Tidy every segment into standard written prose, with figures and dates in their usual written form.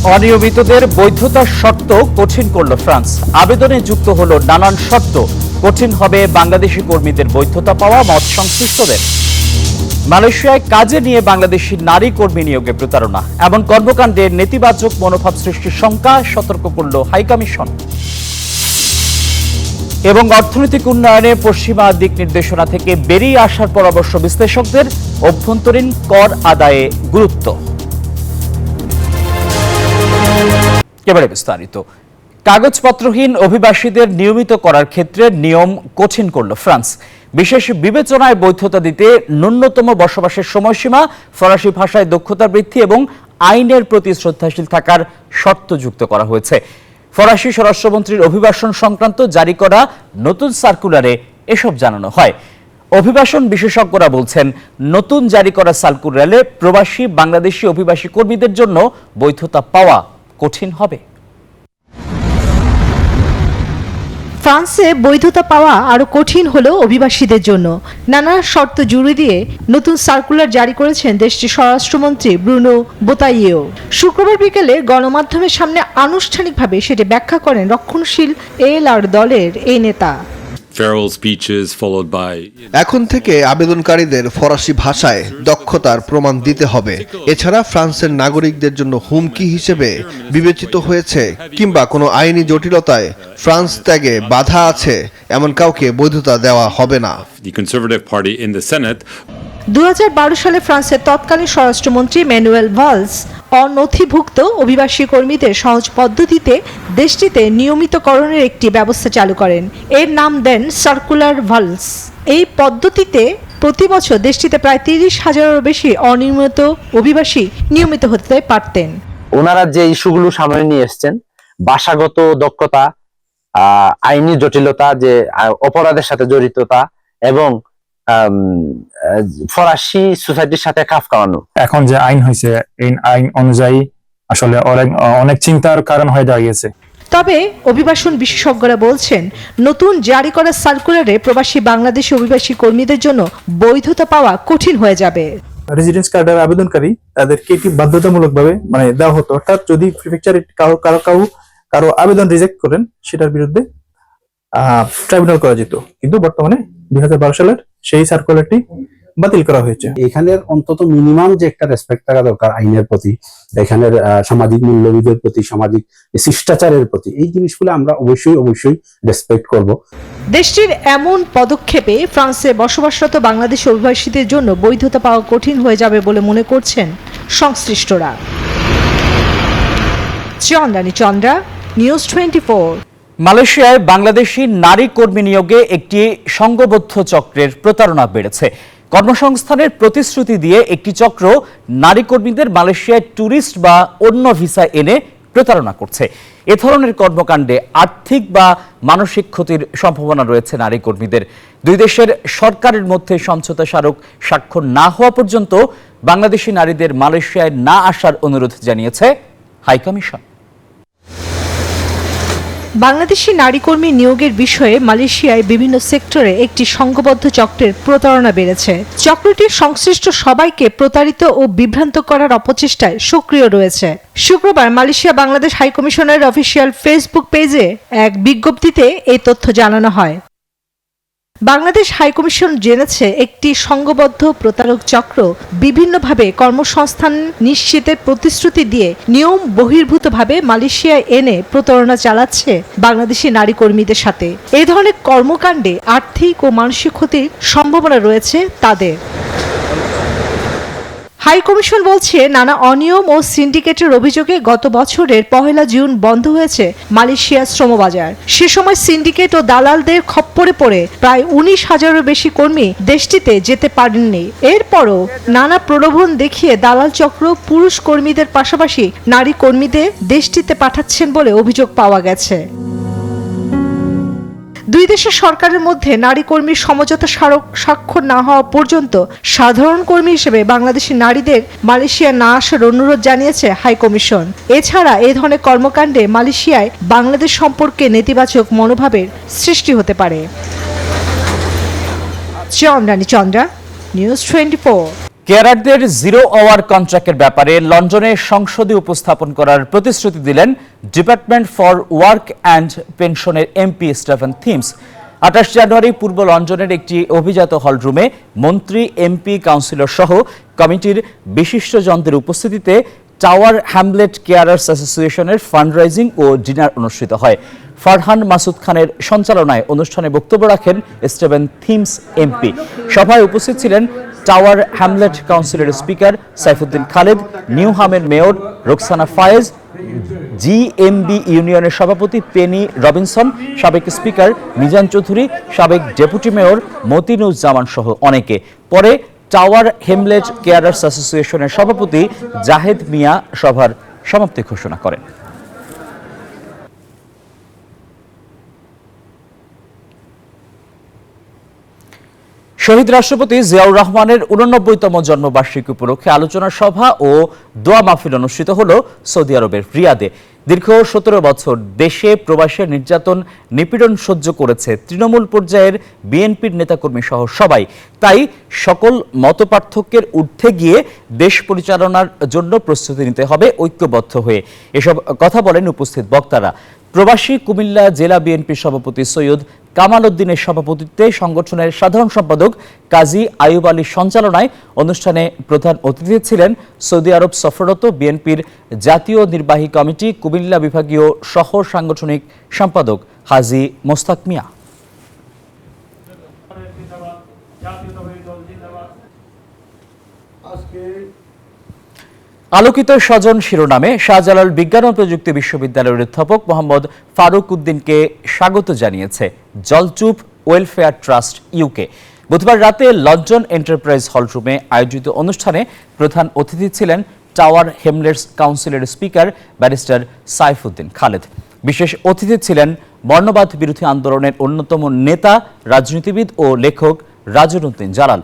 অনিয়মিতদের বৈধতার শর্ত কঠিন করল ফ্রান্স। আবেদনে যুক্ত হলো নানান শর্ত। কঠিন হবে বাংলাদেশি কর্মীদের বৈধতা পাওয়া, মত সংশ্লিষ্টদের। মালয়েশিয়ায় কাজে নিয়ে বাংলাদেশি নারী কর্মী নিয়োগে প্রতারণা, এমন কর্মকাণ্ডে নেতিবাচক মনোভাব সৃষ্টির শঙ্কা, সতর্ক করল হাইকমিশন। এবং অর্থনৈতিক উন্নয়নে পশ্চিমা দিক নির্দেশনা থেকে বেরিয়ে আসার পরামর্শ বিশ্লেষকদের, অভ্যন্তরীণ কর আদায়ে গুরুত্ব। এবারে বিস্তারিত। কাগজপত্রহীন অভিবাসীদের নিয়মিত করার ক্ষেত্রে নিয়ম কঠিন করল ফ্রান্স। বিশেষ বিবেচনায় বৈধতা দিতে ন্যূনতম বসবাসের সময়সীমা, ফরাসি ভাষায় দক্ষতা বৃদ্ধি এবং আইনের প্রতি শ্রদ্ধাশীল থাকার শর্ত যুক্ত করা হয়েছে। ফরাসি স্বরাষ্ট্রমন্ত্রীর অভিবাসন সংক্রান্ত জারি করা নতুন সার্কুলারে এসব জানানো হয়। অভিবাসন বিশেষজ্ঞরা বলছেন, নতুন জারি করা সার্কুলারে প্রবাসী বাংলাদেশি অভিবাসী কর্মীদের জন্য বৈধতা পাওয়া কঠিন হবে। ফ্রান্সে বৈধতা পাওয়া আরো কঠিন হলো অভিবাসীদের জন্য। নানা শর্ত জুড়ে দিয়ে নতুন সার্কুলার জারি করেছেন দেশটির স্বরাষ্ট্রমন্ত্রী ব্রুনো বোতাইয়েও। শুক্রবার বিকেলে গণমাধ্যমের সামনে আনুষ্ঠানিকভাবে সেটি ব্যাখ্যা করেন রক্ষণশীল এএলআর দলের এই নেতা। এখন থেকে আবেদনকারীদের ফরাসি ভাষায় দক্ষতার প্রমাণ দিতে হবে। এছাড়া ফ্রান্সের নাগরিকদের জন্য হুমকি হিসেবে বিবেচিত হয়েছে কিংবা কোনো আইনি জটিলতায় ফ্রান্স ত্যাগে বাধা আছে এমন কাউকে বৈধতা দেওয়া হবে না। 2012 সালে ফ্রান্সের তৎকালীন স্বরাষ্ট্রমন্ত্রী ম্যানুয়েল ভালস অনথিভুক্ত অভিবাসী কর্মীদের সহজ পদ্ধতিতে দেশটিতে নিয়মিতকরণের একটি ব্যবস্থা চালু করেন। এর নাম দেন সার্কুলার ভালস। এই পদ্ধতিতে প্রতি বছর দেশটিতে প্রায় 30,000-এরও বেশি অনিয়মিত অভিবাসী নিয়মিত হতে পারতেন। ওনারা যে ইস্যুগুলো সামনে নিয়ে এসছেন, ভাষাগত দক্ষতা, আইনি জটিলতা, যে অপরাধের সাথে জড়িততা এবং ফরাসি সোসাইটির সাথে খাপ খাওয়ানো। এখন যে আইন হয়েছে, এই আইন অনুযায়ী আসলে অনেক চিন্তার কারণ হয়ে দাঁড়িয়েছে। তবে অভিবাসন বিশেষজ্ঞরা বলছেন, নতুন জারি করা সার্কুলারে প্রবাসী বাংলাদেশি অভিবাসী কর্মীদের জন্য বৈধতা পাওয়া কঠিন হয়ে যাবে। রেসিডেন্স কার্ডের আবেদনকারী তাদেরকে এটি বাধ্যতামূলকভাবে দেওয়া হতো, অর্থাৎ যদি প্রিফেকচারে কারো আবেদন রিজেক্ট করেন সেটার বিরুদ্ধে ট্রাইব্যুনাল করা যেত। কিন্তু বর্তমানে 2012 সালের সেই সার্কুলারটি বাতিল করা হয়েছে। এখানের অন্তত মিনিমাম যে একটা রেসপেক্ট থাকা দরকার আইনের প্রতি, এখানের সামাজিক মূল্যবোধের প্রতি, সামাজিক শিষ্টাচারের প্রতি, এই জিনিসগুলো আমরা অবশ্যই রেসপেক্ট করব। দেশটির এমন পদক্ষেপে ফ্রান্সে বসবাসরত বাংলাদেশি অভিবাসীদের জন্য বৈধতা পাওয়া কঠিন হয়ে যাবে বলে মনে করছেন সংশ্লিষ্টরা। চন্দ্রা, নিউজ 24। মালয়েশিয়ায় বাংলাদেশি নারী কর্মী নিয়োগে একটি সংঘবদ্ধ চক্রের প্রতারণা বেড়েছে। কর্মসংস্থানের প্রতিশ্রুতি দিয়ে একটি চক্র নারী কর্মীদের মালয়েশিয়ায় ট্যুরিস্ট বা অন্য ভিসায় এনে প্রতারণা করছে। এ ধরনের কর্মকাণ্ডে আর্থিক বা মানসিক ক্ষতির সম্ভাবনা রয়েছে নারী কর্মীদের। দুই দেশের সরকারের মধ্যে সমঝোতা স্মারক স্বাক্ষর না হওয়া পর্যন্ত বাংলাদেশি নারীদের মালয়েশিয়ায় না আসার অনুরোধ জানিয়েছে হাইকমিশন। বাংলাদেশি নারী কর্মী নিয়োগের বিষয়ে মালয়েশিয়ায় বিভিন্ন সেক্টরে একটি সংঘবদ্ধ চক্রের প্রতারণা বেড়েছে। চক্রটি সংশ্লিষ্ট সবাইকে প্রতারিত ও বিভ্রান্ত করার অপচেষ্টায় সক্রিয় রয়েছে। শুক্রবার মালয়েশিয়া বাংলাদেশ হাইকমিশনের অফিসিয়াল ফেসবুক পেজে এক বিজ্ঞপ্তিতে এই তথ্য জানানো হয়। বাংলাদেশ হাইকমিশন জেনেছে, একটি সংঘবদ্ধ প্রতারক চক্র বিভিন্নভাবে কর্মসংস্থান নিশ্চিতের প্রতিশ্রুতি দিয়ে নিয়ম বহির্ভূতভাবে মালয়েশিয়ায় এনে প্রতারণা চালাচ্ছে বাংলাদেশি নারী কর্মীদের সাথে। এই ধরনের কর্মকাণ্ডে আর্থিক ও মানসিক ক্ষতির সম্ভাবনা রয়েছে তাদের। হাইকমিশন বলছে, নানা অনিয়ম ও সিন্ডিকেটের অভিযোগে গত বছরের 1 জুন বন্ধ হয়েছে মালয়েশিয়ার শ্রমবাজার। সে সময় সিন্ডিকেট ও দালালদের খপ্পরে পড়ে প্রায় 19,000-এরও বেশি কর্মী দেশটিতে যেতে পারেননি। এরপরও নানা প্রলোভন দেখিয়ে দালাল চক্র পুরুষ কর্মীদের পাশাপাশি নারী কর্মীদের দেশটিতে পাঠাচ্ছেন বলে অভিযোগ পাওয়া গেছে। দুই দেশের সরকারের মধ্যে নারী কর্মীর সমঝোতা স্মারক স্বাক্ষর না হওয়া পর্যন্ত সাধারণ কর্মী হিসেবে বাংলাদেশি নারীদের মালয়েশিয়া না আসার অনুরোধ জানিয়েছে হাইকমিশন। এছাড়া এই ধরনের কর্মকাণ্ডে মালয়েশিয়ায় বাংলাদেশ সম্পর্কে নেতিবাচক মনোভাবের সৃষ্টি হতে পারে। চন্দ্রা, নিউজ 24। কেয়ারারদের জিরো আওয়ার কন্ট্রাক্টের ব্যাপারে লন্ডনে সংসদে উপস্থাপন করার প্রতিশ্রুতি দিলেন ডিপার্টমেন্ট ফর ওয়ার্ক অ্যান্ড পেনশনের এমপি স্টেফেন থিমস। 28 জানুয়ারি পূর্ব লন্ডনের একটি অভিজাত হলরুমে মন্ত্রী, এমপি, কাউন্সিলর সহ কমিটির বিশিষ্টজনদের উপস্থিতিতে টাওয়ার হ্যামলেট কেয়ারার্স অ্যাসোসিয়েশনের ফান্ডরাইজিং ও ডিনার অনুষ্ঠিত হয়। ফারহান মাসুদ খানের সঞ্চালনায় অনুষ্ঠানে বক্তব্য রাখেন স্টেফেন থিমস এমপি। সভায় উপস্থিত ছিলেন টাওয়ার হ্যামলেট কাউন্সিলের স্পিকার সাইফুদ্দিন খালেদ, নিউহামের মেয়র রোকসানা ফায়েজ, জিএমবি ইউনিয়নের সভাপতি পেনি রবিনসন, সাবেক স্পিকার মিজান চৌধুরী, সাবেক ডেপুটি মেয়র মতিনুজ্জামান সহ অনেকে। পরে টাওয়ার হ্যামলেট কেয়ারার্স অ্যাসোসিয়েশনের সভাপতি জাহেদ মিয়া সভার সমাপ্তি ঘোষণা করেন। শহীদ রাষ্ট্রপতি জিয়াউর রহমানের 89তম জন্মবার্ষিকী উপলক্ষে আলোচনা সভা ও দোয়া মাহফিল অনুষ্ঠিত হল সৌদি আরবের রিয়াদে। দীর্ঘ 17 বছর দেশে প্রবাসের নির্যাতন, নিপীড়ন সহ্য করেছে তৃণমূল পর্যায়ের বিএনপির নেতাকর্মী সহ সবাই। তাই সকল মতপার্থক্যের ঊর্ধ্বে গিয়ে দেশ পরিচালনার জন্য প্রস্তুতি নিতে হবে ঐক্যবদ্ধ হয়ে, এসব কথা বলেন উপস্থিত বক্তারা। প্রবাসী কুমিল্লা জেলা বিএনপির সভাপতি সৈয়দ কামাল উদ্দিনের সভাপতিত্বে সংগঠনের সাধারণ সম্পাদক কাজী আয়ুব আলীর সঞ্চালনায় অনুষ্ঠানে প্রধান অতিথি ছিলেন সৌদি আরব সফররত বিএনপির জাতীয় নির্বাহী কমিটি কুমিল্লা বিভাগীয় সহ সাংগঠনিক সম্পাদক হাজী মোস্তাক মিয়া। আলোকিত স্বজন শিরোনামে শাহজালাল বিজ্ঞান ও প্রযুক্তি বিশ্ববিদ্যালয়ের অধ্যাপক মোহাম্মদ ফারুক উদ্দিনকে স্বাগত জানিয়েছে জলচুপ ওয়েলফেয়ার ট্রাস্ট ইউকে। বুধবার রাতে লন্ডন এন্টারপ্রাইজ হলরুমে আয়োজিত অনুষ্ঠানে প্রধান অতিথি ছিলেন টাওয়ার হ্যামলেটস কাউন্সিলের স্পিকার ব্যারিস্টার সাইফুদ্দিন খালেদ। বিশেষ অতিথি ছিলেন বর্ণবাদ বিরোধী আন্দোলনের অন্যতম নেতা, রাজনীতিবিদ ও লেখক রাজনুদ্দিন জালাল।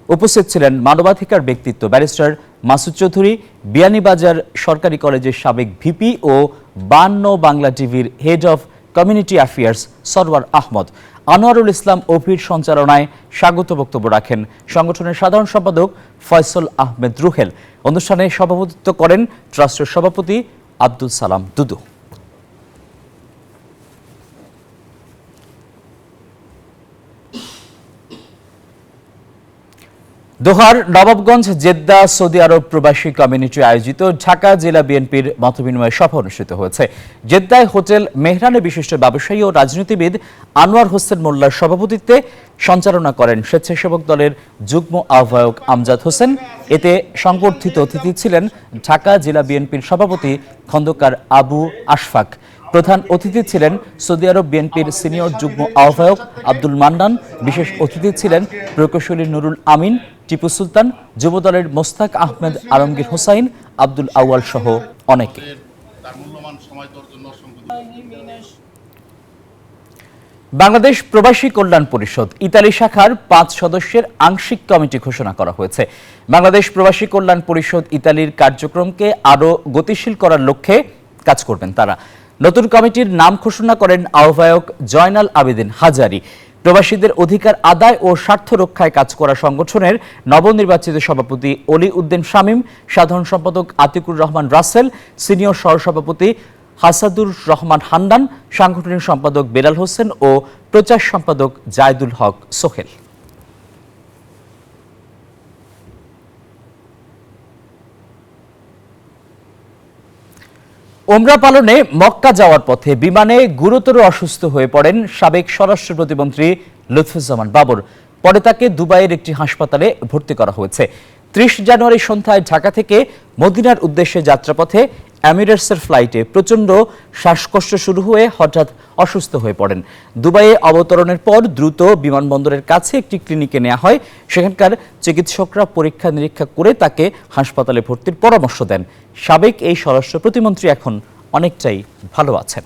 উপস্থিত ছিলেন মানবাধিকার ব্যক্তিত্ব ব্যারিস্টার মাসুদ চৌধুরী, বিয়ানীবাজার সরকারি কলেজের সাবেক ভিপি ও 52 বাংলা টিভির head of community affairs Sarwar Ahmed. Anwarul Islam অভির সঞ্চালনায় স্বাগত বক্তব্য রাখেন সংগঠনের সাধারণ সম্পাদক ফয়সল আহমেদ রুহেল। অনুষ্ঠানে সভাপতিত্ব করেন ট্রাস্টের সভাপতি আব্দুল সালাম দুদু। দোহার নবাবগঞ্জ জেদ্দা সৌদি আরব প্রবাসী কমিউনিটি আয়োজিত ঢাকা জেলা বিএনপির মতবিনিময় সভা অনুষ্ঠিত হয়েছে। জেদ্দায় হোটেল মেহরানে বিশিষ্ট ব্যবসায়ী ও রাজনীতিবিদ আনোয়ার হোসেন মোল্লার সভাপতিত্বে সঞ্চালনা করেন স্বেচ্ছাসেবক দলের যুগ্ম আহ্বায়ক আমজাদ হোসেন। এতে সংবর্ধিত অতিথি ছিলেন ঢাকা জেলা বিএনপির সভাপতি খন্দকার আবু আশফাক। প্রধান অতিথি ছিলেন সৌদি আরব বিএনপির সিনিয়র যুগ্ম আহ্বায়ক আব্দুল মান্নান। বিশেষ অতিথি ছিলেন প্রকৌশলী নুরুল আমিন, টিপু সুলতান, যুবদলের মোস্তাক আহমেদ, আলমগীর হোসাইন, আব্দুল আউয়াল সহ অনেকে। বাংলাদেশ প্রবাসী কল্যাণ পরিষদ ইতালি শাখার 5 সদস্যের আংশিক কমিটি ঘোষণা করা হয়েছে। বাংলাদেশ প্রবাসী কল্যাণ পরিষদ ইতালির কার্যক্রমকে আরও গতিশীল করার লক্ষ্যে কাজ করবেন তারা। নতুন কমিটির নাম ঘোষণা করেন আহ্বায়ক জয়নাল আবেদিন হাজারি। প্রবাসীদের অধিকার আদায় ও স্বার্থ রক্ষায় কাজ করা সংগঠনের নবনির্বাচিত সভাপতি অলি উদ্দিন শামীম, সাধারণ সম্পাদক আতিকুর রহমান রাসেল, সিনিয়র সহসভাপতি হাসাদুর রহমান হান্নান, সাংগঠনিক সম্পাদক বেলাল হোসেন ও প্রচার সম্পাদক জায়দুল হক সোহেল। ওমরা পালনে মক্কা যাওয়ার পথে বিমানে গুরুতর অসুস্থ হয়ে পড়েন সাবেক স্বরাষ্ট্র প্রতিমন্ত্রী লুৎফুজ্জামান বাবর। পরে তাকে দুবাইয়ের একটি হাসপাতালে ভর্তি করা হয়েছে। 30 জানুয়ারি সন্ধ্যায় ঢাকা থেকে মদিনার উদ্দেশ্যে যাত্রাপথে এমিরেটসের ফ্লাইটে প্রচণ্ড শ্বাসকষ্ট শুরু হয়ে হঠাৎ অসুস্থ হয়ে পড়েন। দুবাইয়ে অবতরণের পর দ্রুত বিমানবন্দরের কাছে একটি ক্লিনিকে নেওয়া হয়। সেখানকার চিকিৎসকরা পরীক্ষা নিরীক্ষা করে তাকে হাসপাতালে ভর্তির পরামর্শ দেন। সাবেক এই স্বরাষ্ট্র প্রতিমন্ত্রী এখন অনেকটাই ভালো আছেন।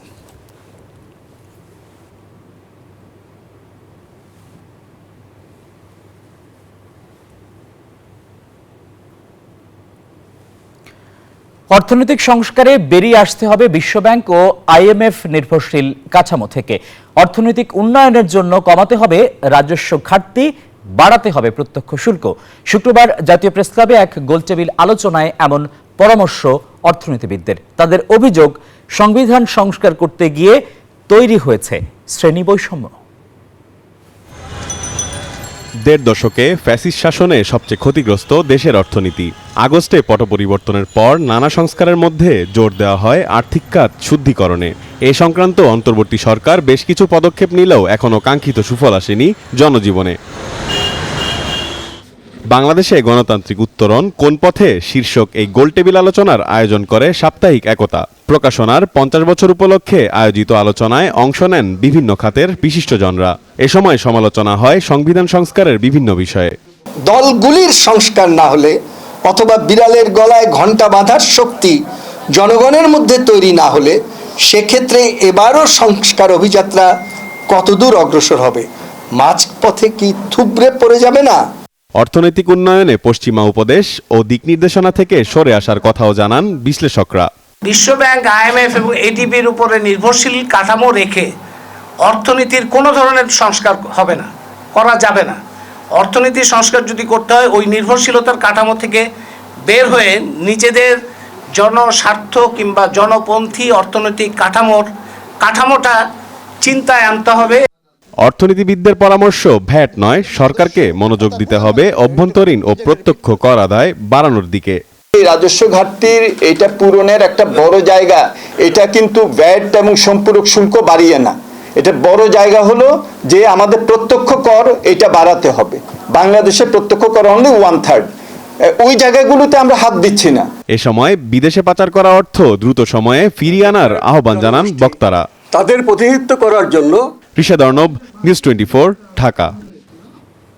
অর্থনৈতিক সংস্কারে বেরিয়ে আসতে হবে বিশ্বব্যাংক ও আইএমএফ নির্ভরশীল কাঠামো থেকে। অর্থনৈতিক উন্নয়নের জন্য কমাতে হবে রাজস্ব ঘাটতি, বাড়াতে হবে প্রত্যক্ষ শুল্ক। শুক্রবার জাতীয় প্রেসক্লাবে এক গোলটেবিল আলোচনায় এমন পরামর্শ অর্থনীতিবিদদের। তাদের অভিযোগ, সংবিধান সংস্কার করতে গিয়ে তৈরি হয়েছে শ্রেণী বৈষম্য। দেড় দশকে ফ্যাসিস্ট শাসনে সবচেয়ে ক্ষতিগ্রস্ত দেশের অর্থনীতি। আগস্টে পট পরিবর্তনের পর নানা সংস্কারের মধ্যে জোর দেওয়া হয় আর্থিক খাত শুদ্ধিকরণে। এ সংক্রান্ত অন্তর্বর্তী সরকার বেশ কিছু পদক্ষেপ নিলেও এখনও কাঙ্ক্ষিত সুফল আসেনি জনজীবনে। বাংলাদেশে গণতান্ত্রিক উত্তরণ কোন পথে শীর্ষক এই গোলটেবিল আলোচনার আয়োজন করে সাপ্তাহিক একতা। প্রকাশনার 50 বছর উপলক্ষে আয়োজিত আলোচনায় অংশ নেন বিভিন্ন খাতের বিশিষ্টজনরা। এ সময় সমালোচনা হয় সংবিধান সংস্কারের বিভিন্ন বিষয়ে। দলগুলির সংস্কার না হলে অথবা বিড়ালের গলায় ঘণ্টা বাঁধার শক্তি জনগণের মধ্যে তৈরি না হলে সেক্ষেত্রে এবারও সংস্কার অভিযাত্রা কতদূর অগ্রসর হবে? মাঝপথে কি থুবড়ে পড়ে যাবে না? অর্থনৈতিক উন্নয়নে পশ্চিমা উপদেশ ও দিক নির্দেশনা থেকে সরে আসার কথাও জানান বিশ্লেষকরা। বিশ্বব্যাংক, IMF এবং ADBর উপরে নির্ভরশীল কাঠামো রেখে অর্থনীতির কোনো ধরনের সংস্কার হবে না, করা যাবে না। অর্থনীতির সংস্কার যদি করতে হয় ওই নির্ভরশীলতার কাঠামো থেকে বের হয়ে নিজেদের জনস্বার্থ কিংবা জনপন্থী অর্থনৈতিক কাঠামোটা চিন্তায় আনতে হবে। অর্থনীতিবিদদের পরামর্শ, ভ্যাট নয়, সরকারকে মনোযোগ দিতে হবে অভ্যন্তরীণ ও প্রত্যক্ষ কর আদায় বাড়ানোর দিকে। এই রাজস্ব ঘাটতির এটা পূরণের একটা বড় জায়গা। এটা কিন্তু ভ্যাট এবং সম্পূরক শুল্ক বাড়িয়ে না, এটা বড় জায়গা হলো যে আমাদের প্রত্যক্ষ কর এটা বাড়াতে হবে। বাংলাদেশে প্রত্যক্ষ কর অনলি 1/3, ওই জায়গাগুলোতে আমরা হাত দিচ্ছি না। এ সময় বিদেশে পাচার করা অর্থ দ্রুত সময়ে ফিরিয়ে আনার আহ্বান জানান বক্তারা। তাদের প্রতিনিধিত্ব করার জন্য ঋষাদ অর্ণব, নিউজ 24, ঢাকা।